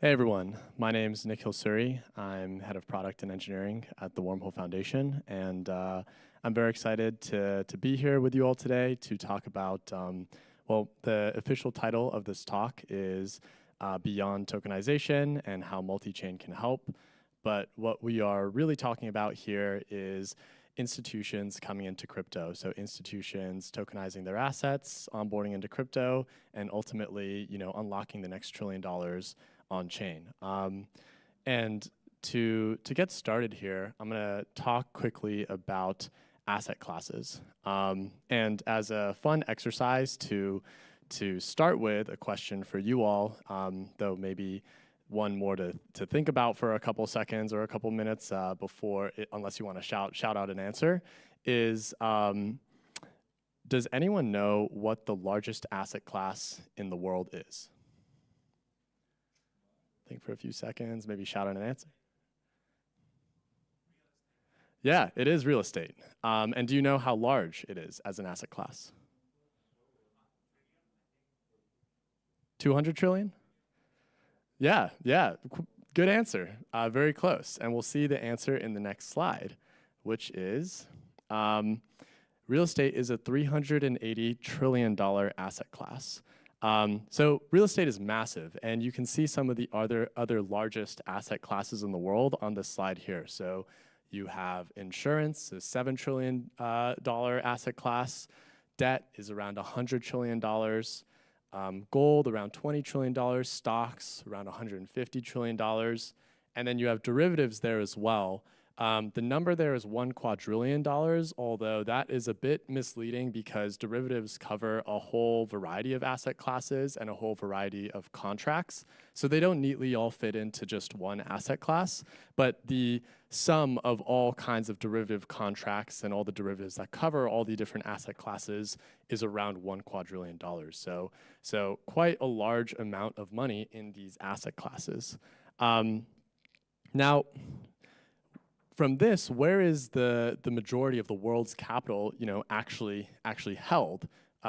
Hey everyone, my name is Nikhil Suri. I'm head of product and engineering at the Wormhole Foundation, and I'm very excited to be here with you all today to talk about, well, the official title of this talk is Beyond Tokenization and how multi-chain can help. But what we are really talking about here is institutions coming into crypto. So institutions tokenizing their assets, onboarding into crypto, and ultimately, unlocking the next $1 trillion on chain. And to get started here, I'm going to talk quickly about asset classes. And as a fun exercise to start with, a question for you all, though maybe one more to think about for a couple seconds or a couple minutes before, unless you want to shout out an answer, is does anyone know what the largest asset class in the world is? Think for a few seconds, maybe shout out an answer. Yeah, it is real estate. And do you know how large it is as an asset class? 200 trillion? Yeah, good answer. Very close. And we'll see the answer in the next slide, which is real estate is a $380 trillion asset class. So real estate is massive, and you can see some of the other largest asset classes in the world on this slide here. So you have insurance, a $7 trillion asset class. Debt is around $100 trillion. Gold, around $20 trillion. Stocks, around $150 trillion. And then you have derivatives there as well. The number there is $1 quadrillion, although that is a bit misleading because derivatives cover a whole variety of asset classes and a whole variety of contracts. So they don't neatly all fit into just one asset class, but the sum of all kinds of derivative contracts and all the derivatives that cover all the different asset classes is around $1 quadrillion. So quite a large amount of money in these asset classes. Now, from this, where is the majority of the world's capital, actually held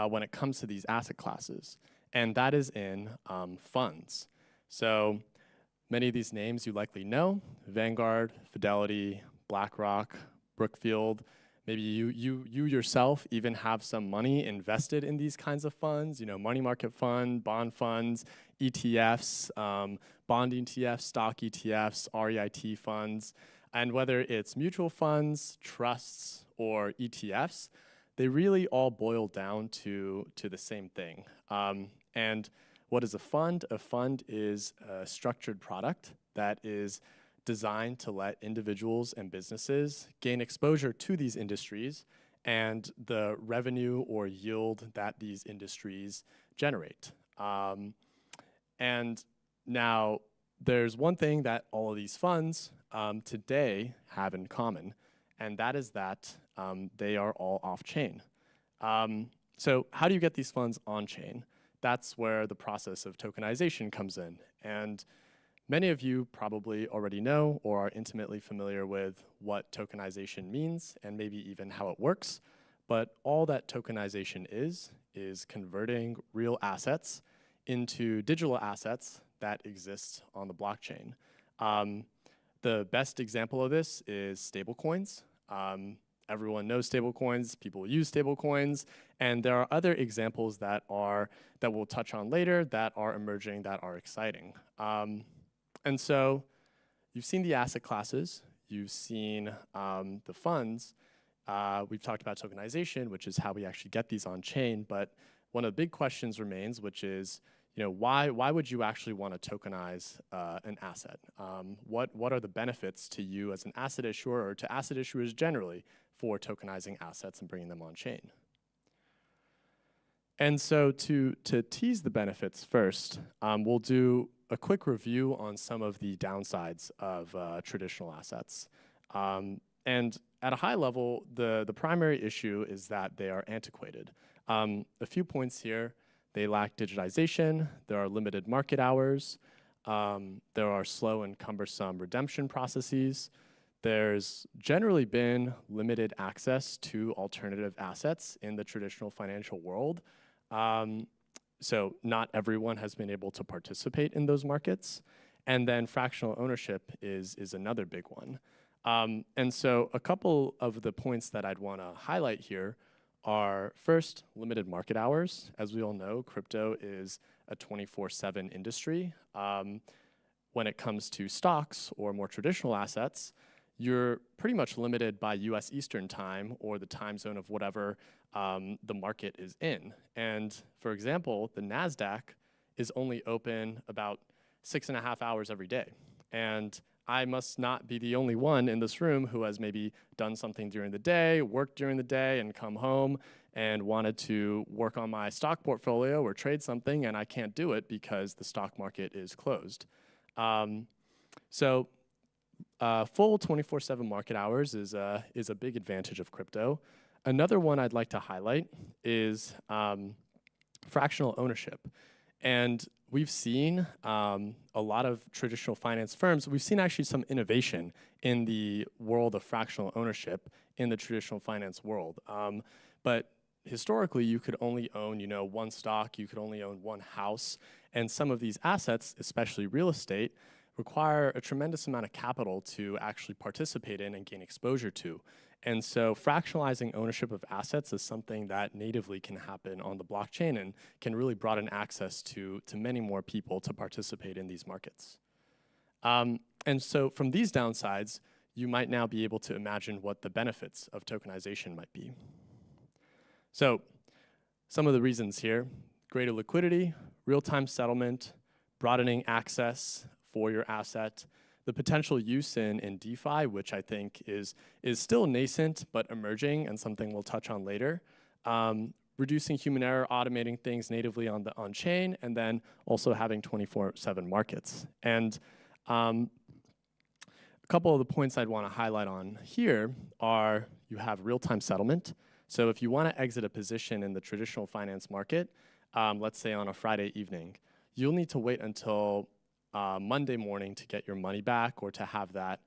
when it comes to these asset classes? And that is in funds. So many of these names you likely know: Vanguard, Fidelity, BlackRock, Brookfield. Maybe you yourself even have some money invested in these kinds of funds. Money market fund, bond funds, ETFs, bond ETFs, stock ETFs, REIT funds. And whether it's mutual funds, trusts, or ETFs, they really all boil down to the same thing. And what is a fund? A fund is a structured product that is designed to let individuals and businesses gain exposure to these industries and the revenue or yield that these industries generate. And now there's one thing that all of these funds today have in common, and that is that they are all off-chain. So how do you get these funds on-chain? That's where the process of tokenization comes in. And many of you probably already know or are intimately familiar with what tokenization means and maybe even how it works. But all that tokenization is converting real assets into digital assets that exist on the blockchain. The best example of this is stablecoins. Everyone knows stablecoins, people use stablecoins, and there are other examples that we'll touch on later that are emerging, that are exciting. And so you've seen the asset classes, you've seen the funds. We've talked about tokenization, which is how we actually get these on chain, but one of the big questions remains, which is, why would you actually want to tokenize an asset? What are the benefits to you as an asset issuer or to asset issuers generally for tokenizing assets and bringing them on chain? And so to tease the benefits first, we'll do a quick review on some of the downsides of traditional assets. And at a high level, the primary issue is that they are antiquated. A few points here. They lack digitization, there are limited market hours, there are slow and cumbersome redemption processes, there's generally been limited access to alternative assets in the traditional financial world. So not everyone has been able to participate in those markets. And then fractional ownership is another big one. And so a couple of the points that I'd want to highlight here are, first, limited market hours. As we all know, crypto is a 24/7 industry. When it comes to stocks or more traditional assets, you're pretty much limited by US Eastern time or the time zone of whatever the market is in. And for example, the NASDAQ is only open about 6.5 hours every day. And I must not be the only one in this room who has maybe done something during the day, worked during the day, and come home and wanted to work on my stock portfolio or trade something, and I can't do it because the stock market is closed. So full 24/7 market hours is a big advantage of crypto. Another one I'd like to highlight is fractional ownership. And we've seen a lot of traditional finance firms, we've seen actually some innovation in the world of fractional ownership in the traditional finance world. But historically, you could only own, one stock, you could only own one house, and some of these assets, especially real estate, require a tremendous amount of capital to actually participate in and gain exposure to. And so fractionalizing ownership of assets is something that natively can happen on the blockchain and can really broaden access to many more people to participate in these markets. And so from these downsides, you might now be able to imagine what the benefits of tokenization might be. So some of the reasons here: greater liquidity, real-time settlement, broadening access for your asset, the potential use in DeFi, which I think is still nascent but emerging and something we'll touch on later, reducing human error, automating things natively on the on-chain, and then also having 24/7 markets. And a couple of the points I'd want to highlight on here are you have real-time settlement. So if you want to exit a position in the traditional finance market, let's say on a Friday evening, you'll need to wait until Monday morning to get your money back or to have that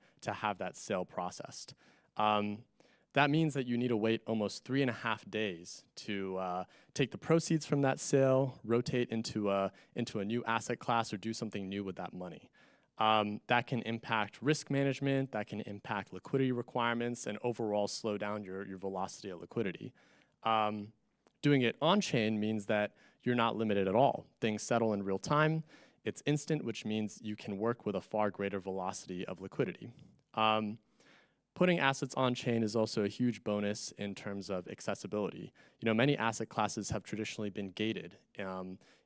sale processed. That means that you need to wait almost 3.5 days to take the proceeds from that sale, rotate into a new asset class, or do something new with that money. That can impact risk management, that can impact liquidity requirements, and overall slow down your velocity of liquidity. Doing it on-chain means that you're not limited at all. Things settle in real time. It's instant, which means you can work with a far greater velocity of liquidity. Putting assets on-chain is also a huge bonus in terms of accessibility. Many asset classes have traditionally been gated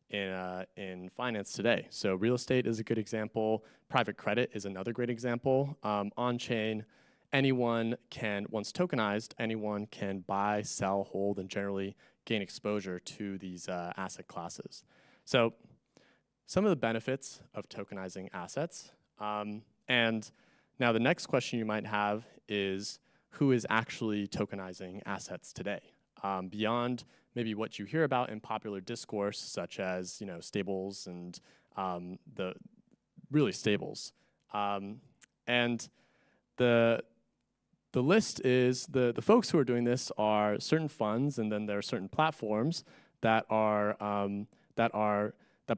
in finance today. So real estate is a good example. Private credit is another great example. On-chain, once tokenized, anyone can buy, sell, hold, and generally gain exposure to these asset classes. So some of the benefits of tokenizing assets. And now the next question you might have is, who is actually tokenizing assets today? Beyond maybe what you hear about in popular discourse, such as stables and the really stables. And the list is, the folks who are doing this are certain funds, and then there are certain platforms that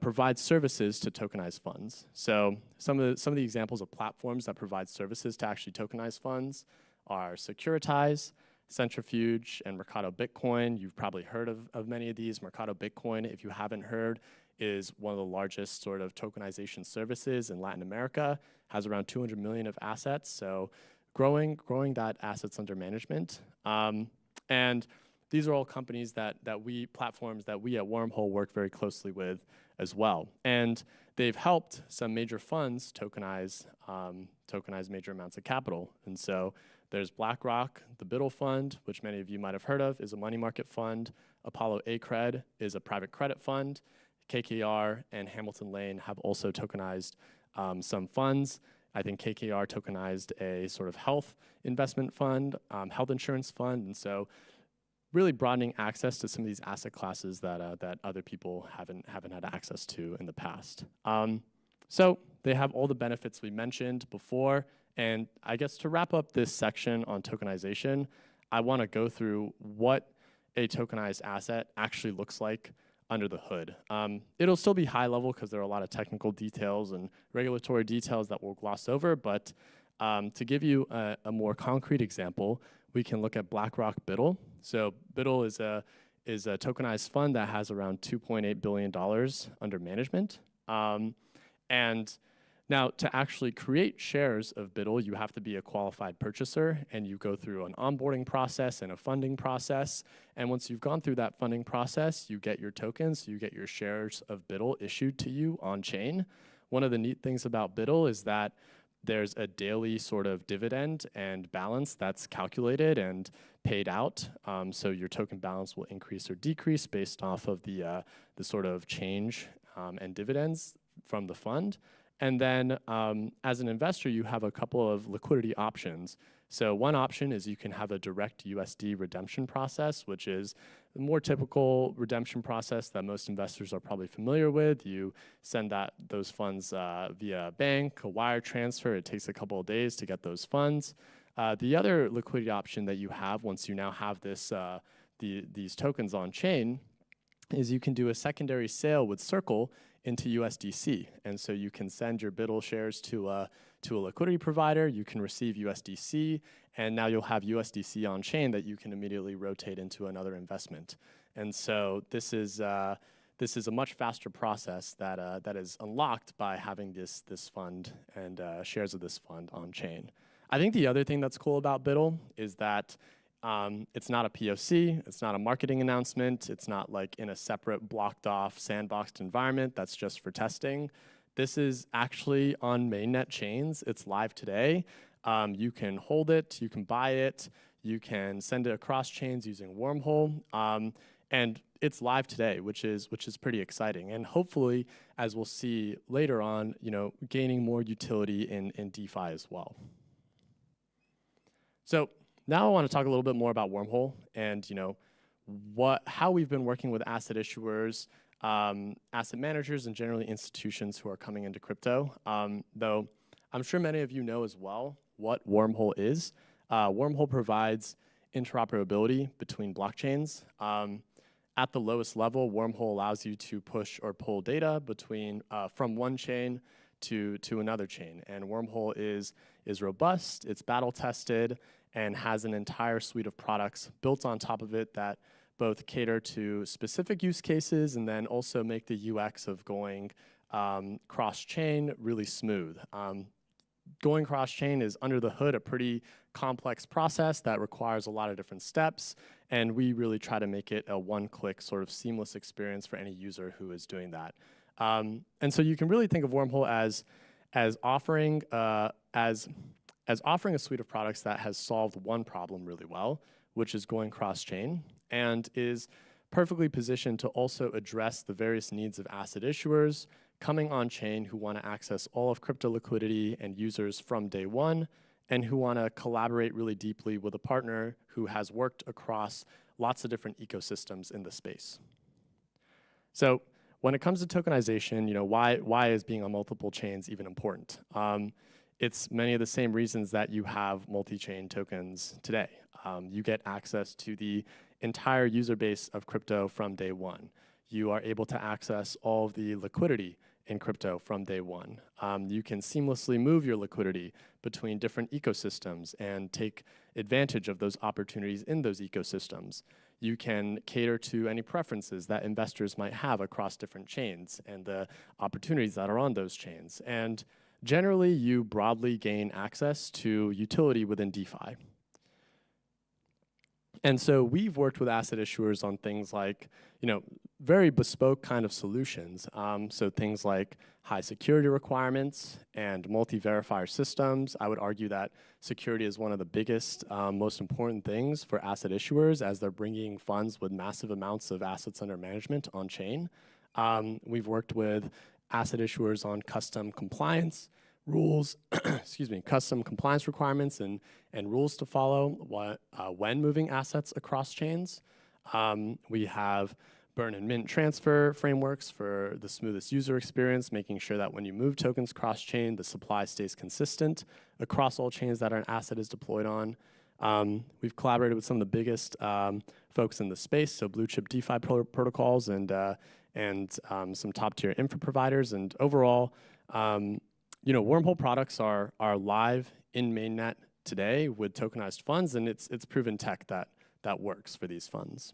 provide services to tokenize funds. So some of the examples of platforms that provide services to actually tokenize funds are Securitize, Centrifuge, and Mercado Bitcoin. You've probably heard of many of these. Mercado Bitcoin, if you haven't heard, is one of the largest sort of tokenization services in Latin America, has around 200 million of assets, so growing that assets under management. And these are all companies platforms that we at Wormhole work very closely with as well. And they've helped some major funds tokenize major amounts of capital. And so there's BlackRock, the Biddle Fund, which many of you might have heard of, is a money market fund. Apollo ACRED is a private credit fund. KKR and Hamilton Lane have also tokenized some funds. I think KKR tokenized a sort of health investment fund, health insurance fund. And so really broadening access to some of these asset classes that other people haven't had access to in the past. So they have all the benefits we mentioned before. And I guess to wrap up this section on tokenization, I want to go through what a tokenized asset actually looks like under the hood. It'll still be high level because there are a lot of technical details and regulatory details that we'll gloss over, but to give you a more concrete example, we can look at BlackRock BUIDL. So BUIDL is a tokenized fund that has around $2.8 billion under management. And now, to actually create shares of BUIDL, you have to be a qualified purchaser, and you go through an onboarding process and a funding process. And once you've gone through that funding process, you get your tokens, you get your shares of BUIDL issued to you on chain. One of the neat things about BUIDL is that there's a daily sort of dividend and balance that's calculated and paid out. So your token balance will increase or decrease based off of the sort of change and dividends from the fund. And then as an investor, you have a couple of liquidity options. So one option is you can have a direct USD redemption process, which is the more typical redemption process that most investors are probably familiar with. You send those funds via bank, a wire transfer. It takes a couple of days to get those funds. The other liquidity option that you have once you now have these tokens on chain is you can do a secondary sale with Circle into USDC. And so you can send your BUIDL shares to a liquidity provider, you can receive USDC, and now you'll have USDC on chain that you can immediately rotate into another investment. And so this is a much faster process that is unlocked by having this fund and shares of this fund on chain. I think the other thing that's cool about BUIDL is that it's not a POC, it's not a marketing announcement, it's not like in a separate blocked off sandboxed environment that's just for testing. This is actually on mainnet chains, it's live today. You can hold it, you can buy it, you can send it across chains using Wormhole, and it's live today, which is pretty exciting. And hopefully, as we'll see later on, gaining more utility in DeFi as well. So now I want to talk a little bit more about Wormhole and how we've been working with asset issuers, asset managers, and generally institutions who are coming into crypto. Though I'm sure many of you know as well what Wormhole is. Wormhole provides interoperability between blockchains. At the lowest level, Wormhole allows you to push or pull data from one chain to another chain. And Wormhole is robust, it's battle tested, and has an entire suite of products built on top of it that both cater to specific use cases and then also make the UX of going cross-chain really smooth. Going cross-chain is under the hood a pretty complex process that requires a lot of different steps, and we really try to make it a one-click sort of seamless experience for any user who is doing that. And so you can really think of Wormhole as offering a suite of products that has solved one problem really well, which is going cross-chain, and is perfectly positioned to also address the various needs of asset issuers coming on-chain who want to access all of crypto liquidity and users from day one, and who want to collaborate really deeply with a partner who has worked across lots of different ecosystems in the space. So when it comes to tokenization, why is being on multiple chains even important? It's many of the same reasons that you have multi-chain tokens today. You get access to the entire user base of crypto from day one. You are able to access all of the liquidity in crypto from day one. You can seamlessly move your liquidity between different ecosystems and take advantage of those opportunities in those ecosystems. You can cater to any preferences that investors might have across different chains and the opportunities that are on those chains. And generally, you broadly gain access to utility within DeFi. And so we've worked with asset issuers on things like, very bespoke kind of solutions. So things like high security requirements and multi-verifier systems. I would argue that security is one of the biggest, most important things for asset issuers as they're bringing funds with massive amounts of assets under management on chain. We've worked with asset issuers on custom compliance rules, custom compliance requirements and rules to follow when moving assets across chains. We have burn and mint transfer frameworks for the smoothest user experience, making sure that when you move tokens cross-chain, the supply stays consistent across all chains that an asset is deployed on. We've collaborated with some of the biggest folks in the space, so blue chip DeFi protocols and some top-tier infra providers. And overall, Wormhole products are live in mainnet today with tokenized funds, and it's proven tech that works for these funds.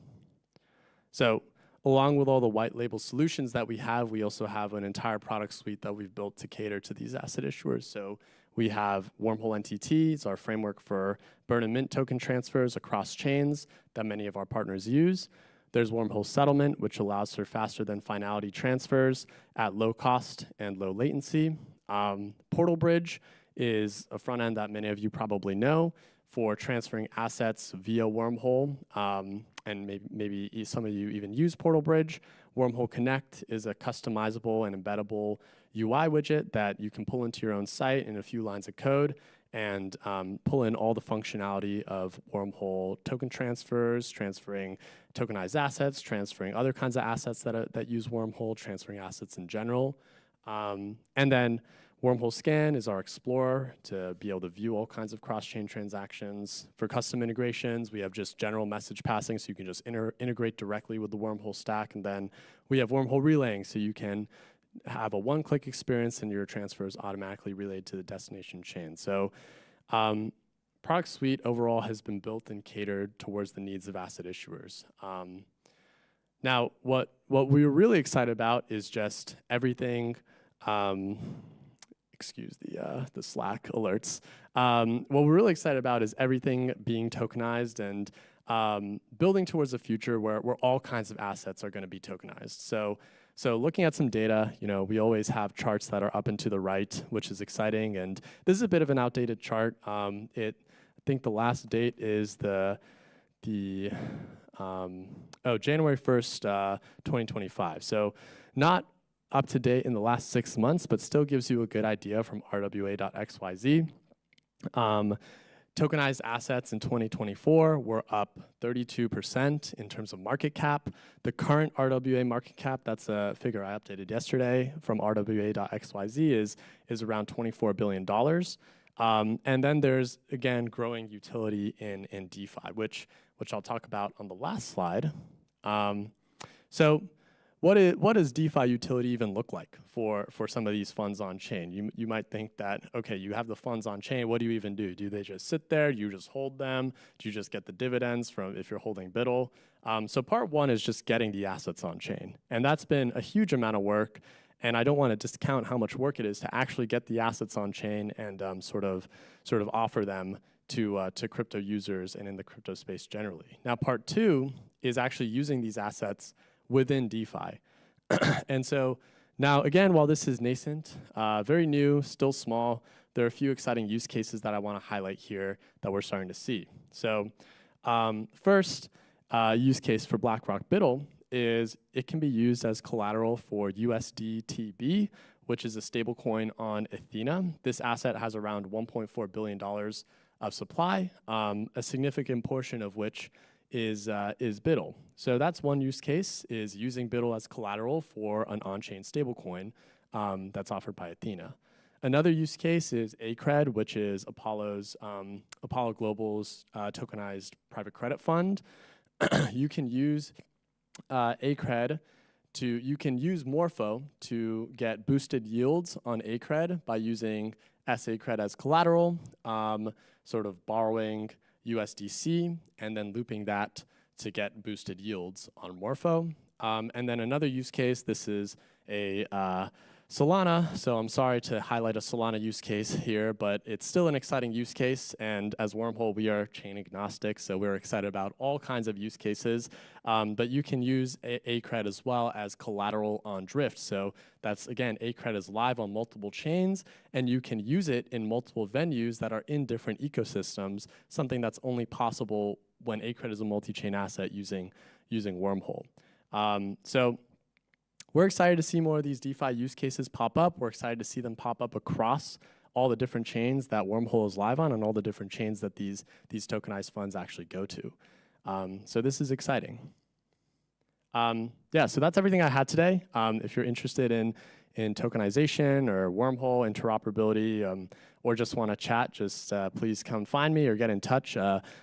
So along with all the white label solutions that we have, we also have an entire product suite that we've built to cater to these asset issuers. So we have Wormhole NTT, it's our framework for burn and mint token transfers across chains that many of our partners use. There's Wormhole Settlement, which allows for faster than finality transfers at low cost and low latency. Portal Bridge is a front end that many of you probably know for transferring assets via Wormhole, and maybe some of you even use Portal Bridge. Wormhole Connect is a customizable and embeddable UI widget that you can pull into your own site in a few lines of code and pull in all the functionality of Wormhole token transfers, transferring tokenized assets, transferring other kinds of assets that use Wormhole, transferring assets in general. And then Wormhole Scan is our explorer to be able to view all kinds of cross-chain transactions. For custom integrations, we have just general message passing, so you can just integrate directly with the Wormhole stack. And then we have Wormhole Relaying, so you can have a one-click experience and your transfer is automatically relayed to the destination chain. So product suite overall has been built and catered towards the needs of asset issuers. Now, what we were really excited about is just everything. Excuse the Slack alerts. What we're really excited about is everything being tokenized and building towards a future where all kinds of assets are going to be tokenized. So looking at some data, we always have charts that are up and to the right, which is exciting. And this is a bit of an outdated chart. I think the last date is January 1st, 2025. So not up to date in the last 6 months, but still gives you a good idea from rwa.xyz. Tokenized assets in 2024 were up 32% in terms of market cap. The current RWA market cap, that's a figure I updated yesterday from rwa.xyz, is around $24 billion. And then there's, again, growing utility in DeFi, which I'll talk about on the last slide. So what does DeFi utility even look like for some of these funds on chain? You might think that, okay, you have the funds on chain, what do you even do? Do they just sit there? Do you just hold them? Do you just get the dividends from if you're holding BUIDL? So part one is just getting the assets on chain. And that's been a huge amount of work. And I don't want to discount how much work it is to actually get the assets on chain and sort of offer them to crypto users and in the crypto space generally. Now, part two is actually using these assets within DeFi. And so now, again, while this is nascent, very new, still small, there are a few exciting use cases that I want to highlight here that we're starting to see. So first use case for BlackRock BUIDL is it can be used as collateral for USDTB, which is a stable coin on Athena. This asset has around $1.4 billion of supply, a significant portion of which is BUIDL. So that's one use case, is using BUIDL as collateral for an on-chain stablecoin that's offered by Athena. Another use case is ACRED, which is Apollo Global's tokenized private credit fund. You can use ACRED you can use Morpho to get boosted yields on ACRED by using SACRED as collateral, sort of borrowing USDC, and then looping that to get boosted yields on Morpho. And then another use case, this is a Solana, so I'm sorry to highlight a Solana use case here, but it's still an exciting use case, and as Wormhole, we are chain agnostic, so we're excited about all kinds of use cases, but you can use ACRED as well as collateral on Drift. So that's, again, ACRED is live on multiple chains, and you can use it in multiple venues that are in different ecosystems, something that's only possible when ACRED is a multi-chain asset using Wormhole. So we're excited to see more of these DeFi use cases pop up. We're excited to see them pop up across all the different chains that Wormhole is live on and all the different chains that these tokenized funds actually go to. So this is exciting. Yeah, so that's everything I had today. If you're interested in tokenization or Wormhole, interoperability, or just want to chat, just please come find me or get in touch.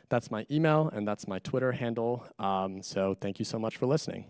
That's my email and that's my Twitter handle. So thank you so much for listening.